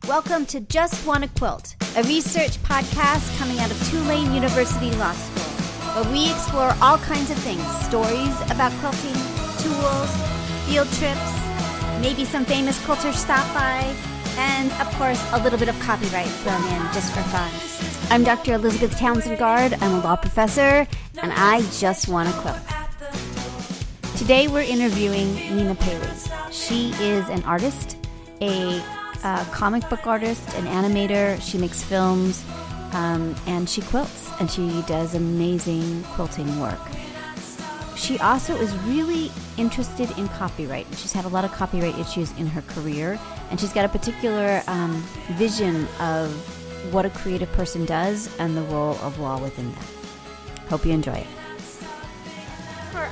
Welcome to JustWannaQuilt, a research podcast coming out of Tulane University Law School, where we explore all kinds of things, stories about quilting, tools, field trips, maybe some famous quilters stop by, and, of course, a little bit of copyright thrown in just for fun. I'm Dr. Elizabeth Townsend Guard. I'm a law professor, and I just want to quilt. Today we're interviewing Nina Paley. She is an artist, a comic book artist, an animator. She makes films, and she quilts, and she does amazing quilting work. She also is really interested in copyright. She's had a lot of copyright issues in her career, and she's got a particular vision of what a creative person does and the role of law within that. Hope you enjoy it. For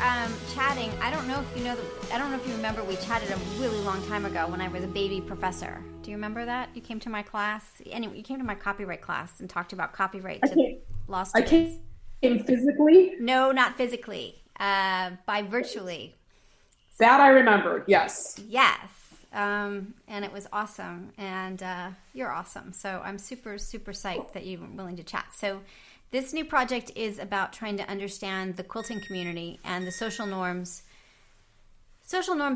chatting, I don't know if you remember, we chatted a really long time ago when I was a baby professor. Do you remember that? You came to my class. Anyway, you came to my copyright class and talked about copyright to law students. I came physically? No, not physically. By virtually. That I remember, yes. Yes. And it was awesome. And you're awesome. So I'm super, super psyched that you were willing to chat. So this new project is about trying to understand the quilting community and the social norms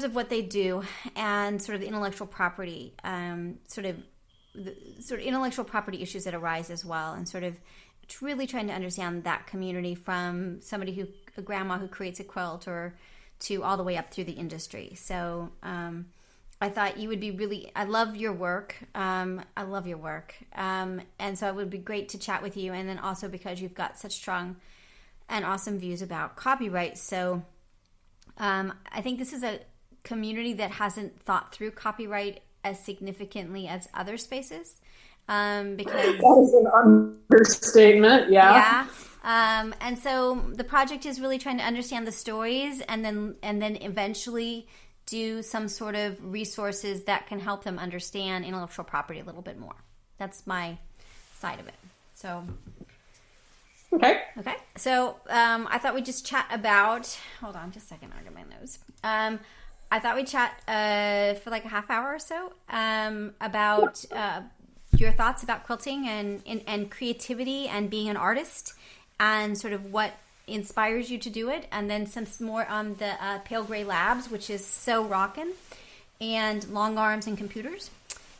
of what they do, and sort of the intellectual property, sort of intellectual property issues that arise as well, and sort of really trying to understand that community from a grandma who creates a quilt or to all the way up through the industry. So I thought you would be I love your work. And so it would be great to chat with you. And then also because you've got such strong and awesome views about copyright. So I think this is a community that hasn't thought through copyright as significantly as other spaces. Because that is an understatement. Yeah. And so the project is really trying to understand the stories and then eventually do some sort of resources that can help them understand intellectual property a little bit more. That's my side of it. So, okay. So I thought we'd just chat about, hold on just a second, I'll get my nose. I thought we'd chat for like a half hour or so about your thoughts about quilting and creativity and being an artist and sort of what inspires you to do it, and then some more on the Pale Gray Labs, which is so rockin', and long arms and computers,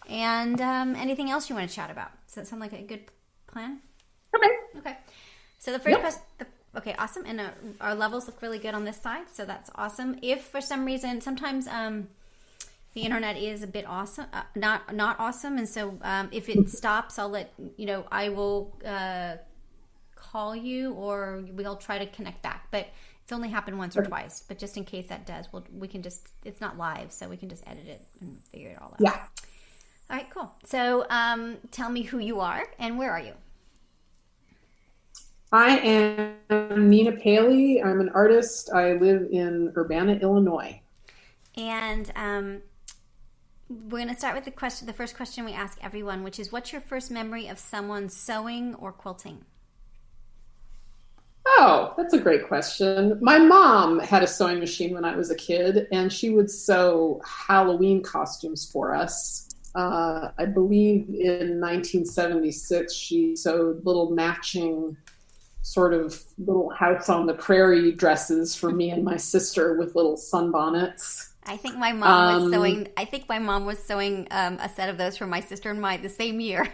and anything else you want to chat about. Does that sound like a good plan? Okay. So the first question. Okay, awesome. And our levels look really good on this side, so that's awesome. If for some reason, sometimes the internet is a bit awesome, not awesome, and so if it stops, I'll let you know. I will call you, or we'll try to connect back. But it's only happened once or twice. But just in case that does, we can just, it's not live, so we can just edit it and figure it all out. Yeah. All right, cool. So tell me who you are and where are you? I am Nina Paley. I'm an artist. I live in Urbana, Illinois. And we're going to start with the first question we ask everyone, which is, what's your first memory of someone sewing or quilting? Oh, that's a great question. My mom had a sewing machine when I was a kid, and she would sew Halloween costumes for us. I believe in 1976, she sewed little matching sort of little house on the prairie dresses for me and my sister with little sunbonnets. I think my mom was sewing. I think my mom was sewing a set of those for my sister and I the same year.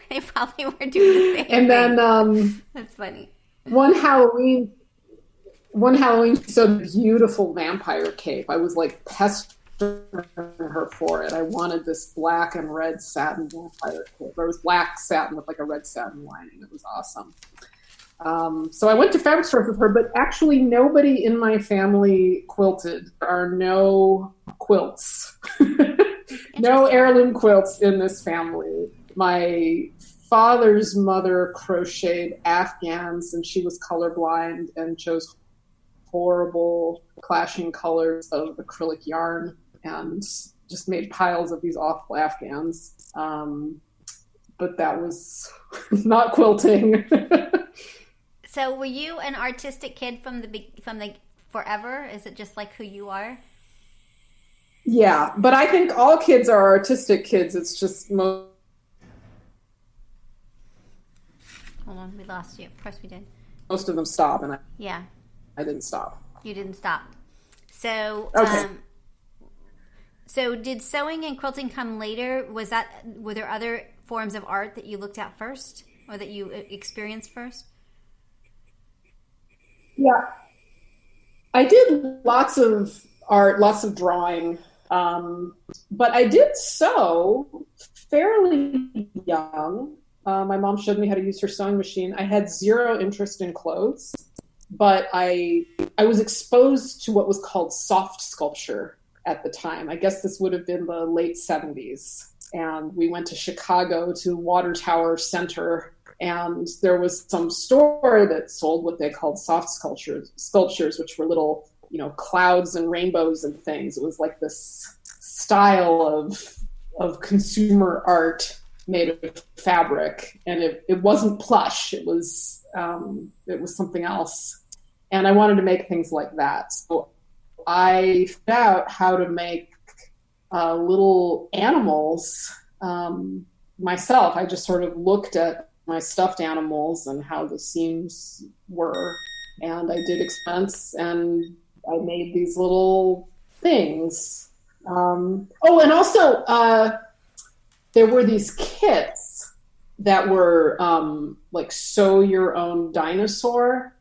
They probably were doing the same. And then that's funny. One Halloween, she sewed a beautiful vampire cape. I was like pestering her for it. I wanted this black and red satin vampire cape. It was black satin with like a red satin lining. It was awesome. So I went to fabric stores with her, but actually nobody in my family quilted. There are no quilts, no heirloom quilts in this family. My father's mother crocheted Afghans, and she was colorblind and chose horrible clashing colors of acrylic yarn and just made piles of these awful Afghans. But that was not quilting. So were you an artistic kid from the forever? Is it just like who you are? Yeah, but I think all kids are artistic kids. It's just Hold on, we lost you. Of course we did. most of them stop, and Yeah, I didn't stop. you didn't stop. So, Okay. so did sewing and quilting come later? Were there other forms of art that you looked at first, or that you experienced first? Yeah, I did lots of art, lots of drawing, but I did sew fairly young. My mom showed me how to use her sewing machine. I had zero interest in clothes, but I was exposed to what was called soft sculpture at the time. I guess this would have been the late 70s. And we went to Chicago to Water Tower Center, and there was some store that sold what they called soft sculptures, which were little, clouds and rainbows and things. It was like this style of consumer art made of fabric, and it wasn't plush. It was something else, and I wanted to make things like that. So I found out how to make little animals myself. I just sort of looked at my stuffed animals and how the seams were, and I did experiments, and I made these little things. And also there were these kits that were like sew your own dinosaur.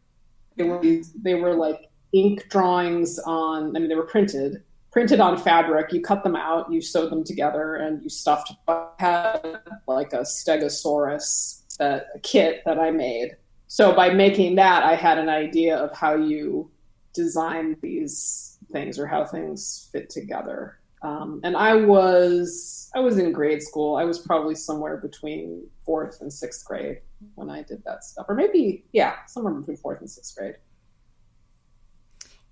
They were like ink drawings on. I mean, they were printed on fabric. You cut them out, you sewed them together, and you stuffed. I had like a Stegosaurus a kit that I made. So by making that, I had an idea of how you design these things or how things fit together. And I was in grade school. I was probably somewhere between 4th and 6th grade when I did that stuff, or maybe somewhere between 4th and 6th grade.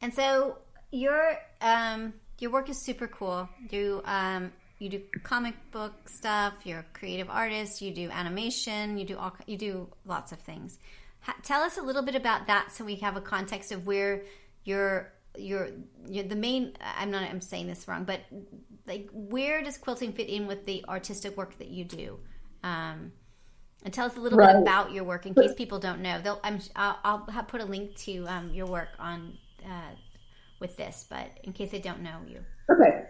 And so your work is super cool. You do comic book stuff. You're a creative artist. You do animation. You do lots of things. Tell us a little bit about that, so we have a context of where you're the main. I'm saying this wrong, but like, where does quilting fit in with the artistic work that you do? And tell us a little bit about your work in case people don't know. I'll put a link to your work on with this, but in case they don't know you. Okay.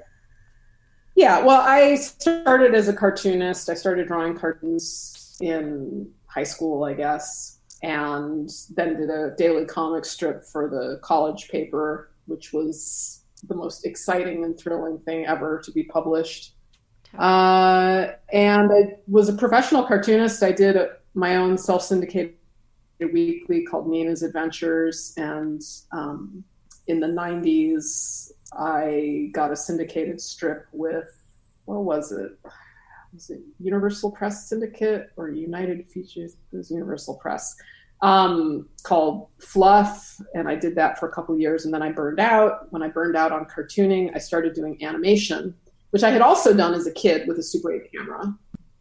Yeah, well, I started as a cartoonist. I started drawing cartoons in high school, I guess, and then did a daily comic strip for the college paper, which was the most exciting and thrilling thing ever to be published. And I was a professional cartoonist. I did my own self-syndicated weekly called Nina's Adventures, and in the 90s, I got a syndicated strip with, what was it? Was it Universal Press Syndicate or United Features? It was Universal Press, called Fluff, and I did that for a couple of years, and then I burned out. When I burned out on cartooning, I started doing animation, which I had also done as a kid with a Super 8 camera,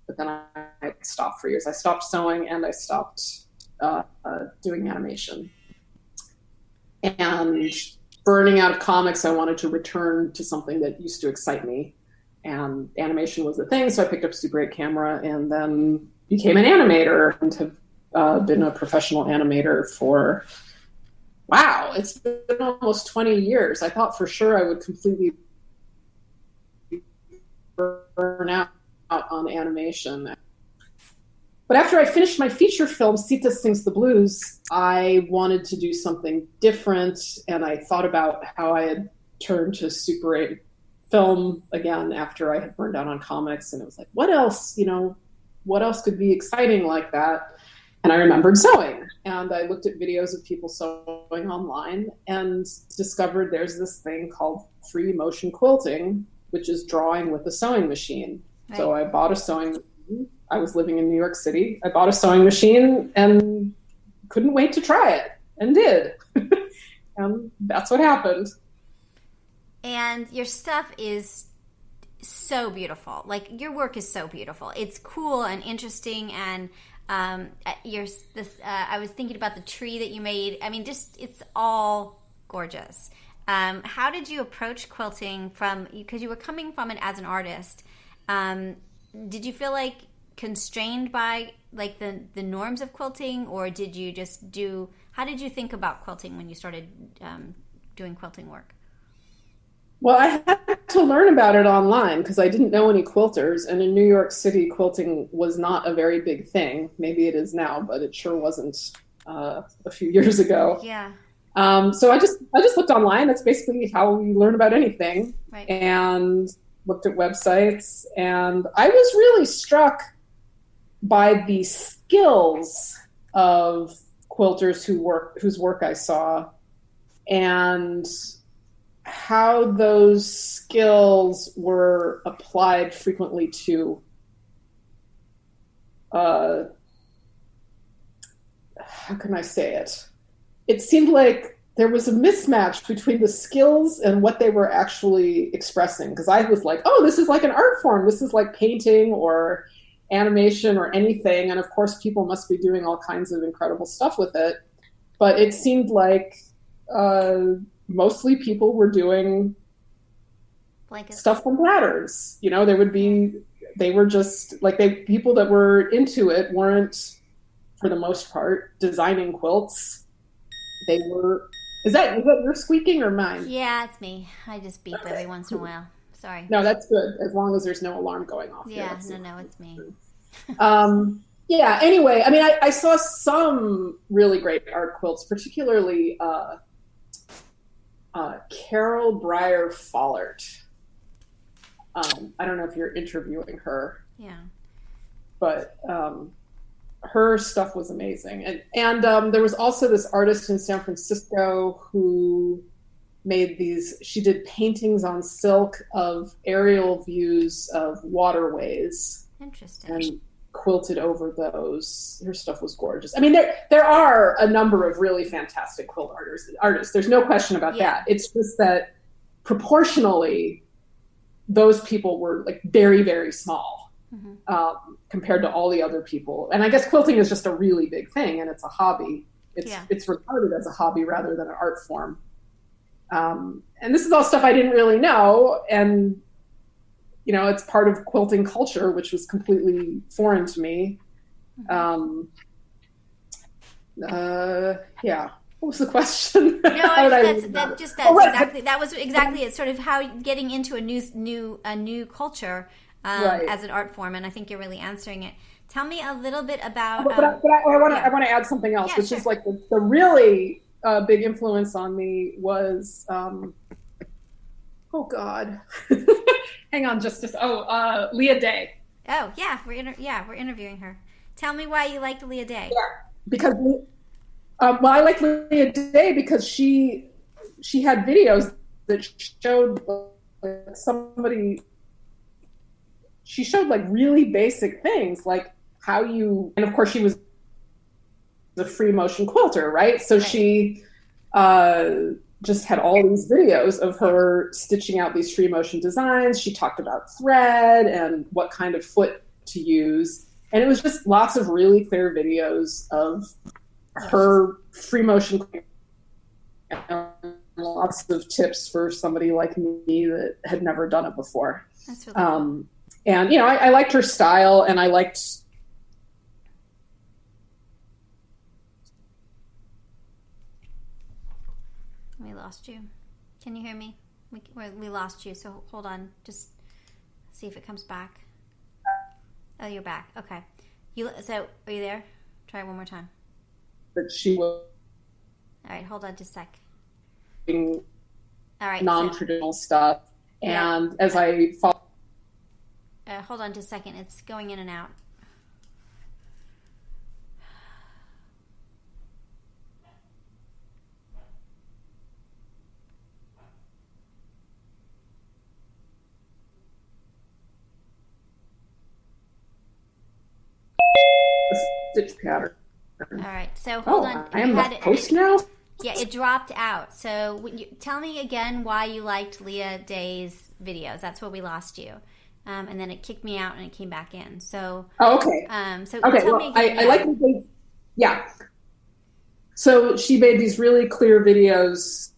but then I stopped for years. I stopped sewing, and I stopped doing animation. And burning out of comics, I wanted to return to something that used to excite me. And animation was the thing, so I picked up a Super 8 camera and then became an animator, and have been a professional animator for, it's been almost 20 years. I thought for sure I would completely burn out on animation. But after I finished my feature film, Sita Sings the Blues, I wanted to do something different, and I thought about how I had turned to Super 8 film again after I had burned out on comics, and it was like, what else could be exciting like that? And I remembered sewing, and I looked at videos of people sewing online and discovered there's this thing called free motion quilting, which is drawing with a sewing machine. Right. So I bought a sewing machine. I was living in New York City. I bought a sewing machine and couldn't wait to try it, and did. And that's what happened. And your stuff is so beautiful. Like, your work is so beautiful. It's cool and interesting, and I was thinking about the tree that you made. I mean, just, it's all gorgeous. How did you approach quilting because you were coming from it as an artist? Did you feel like constrained by like the norms of quilting, or did you how did you think about quilting when you started doing quilting work? Well, I had to learn about it online because I didn't know any quilters, and in New York City, quilting was not a very big thing. Maybe it is now, but it sure wasn't a few years ago. Yeah. So I just looked online. That's basically how you learn about anything. Right. And looked at websites, and I was really struck by the skills of quilters whose work I saw, and how those skills were applied frequently to how can I say it? It seemed like there was a mismatch between the skills and what they were actually expressing. Because I was like, oh, this is like an art form. This is like painting or animation or anything. And of course, people must be doing all kinds of incredible stuff with it. But it seemed like mostly people were doing blankets, stuff from patterns. You know, they were just like people that were into it weren't, for the most part, designing quilts. They were. Is that your squeaking or mine? Yeah, it's me. I just beep every once in a while. Sorry. No, that's good, as long as there's no alarm going off. Yeah, no, it's me. Yeah, anyway, I mean, I saw some really great art quilts, particularly Carol Breyer Follert. I don't know if you're interviewing her. Yeah. But her stuff was amazing. And there was also this artist in San Francisco who she did paintings on silk of aerial views of waterways. Interesting. And quilted over those. Her stuff was gorgeous. I mean, there are a number of really fantastic quilt artists. There's no question about that. It's just that proportionally, those people were like very, very small. Mm-hmm. Compared to all the other people. And I guess quilting is just a really big thing, and it's a hobby. It's regarded as a hobby rather than an art form. And this is all stuff I didn't really know. And, you know, it's part of quilting culture, which was completely foreign to me. Mm-hmm. Yeah. What was the question? No, that was exactly it. Sort of how getting into a new culture. Right. As an art form, and I think you're really answering it. Tell me a little bit about. But I want to add something else, which is like the really big influence on me was. Oh God, hang on, Leah Day. Oh yeah, we're interviewing her. Tell me why you liked Leah Day. Yeah, because I liked Leah Day because she had videos that showed somebody. She showed like really basic things, like and of course she was the free motion quilter, right? So she just had all these videos of her stitching out these free motion designs. She talked about thread and what kind of foot to use. And it was just lots of really clear videos of her free motion and lots of tips for somebody like me that had never done it before. That's really cool. And, you know, I liked her style, and I liked... We lost you. Can you hear me? We lost you, so hold on. Just see if it comes back. Oh, you're back. Okay. So, are you there? Try it one more time. That she was... All right, hold on just a sec. All right. Non-traditional stuff. And as I follow... Hold on just a second. It's going in and out. Stitch pattern. All right. So hold on. I am the host now? Yeah, it dropped out. So tell me again why you liked Leah Day's videos. That's where we lost you. And then it kicked me out and it came back in. So okay. Tell me again. I like the yeah. So she made these really clear videos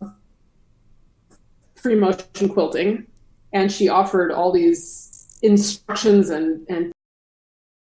free motion quilting, and she offered all these instructions and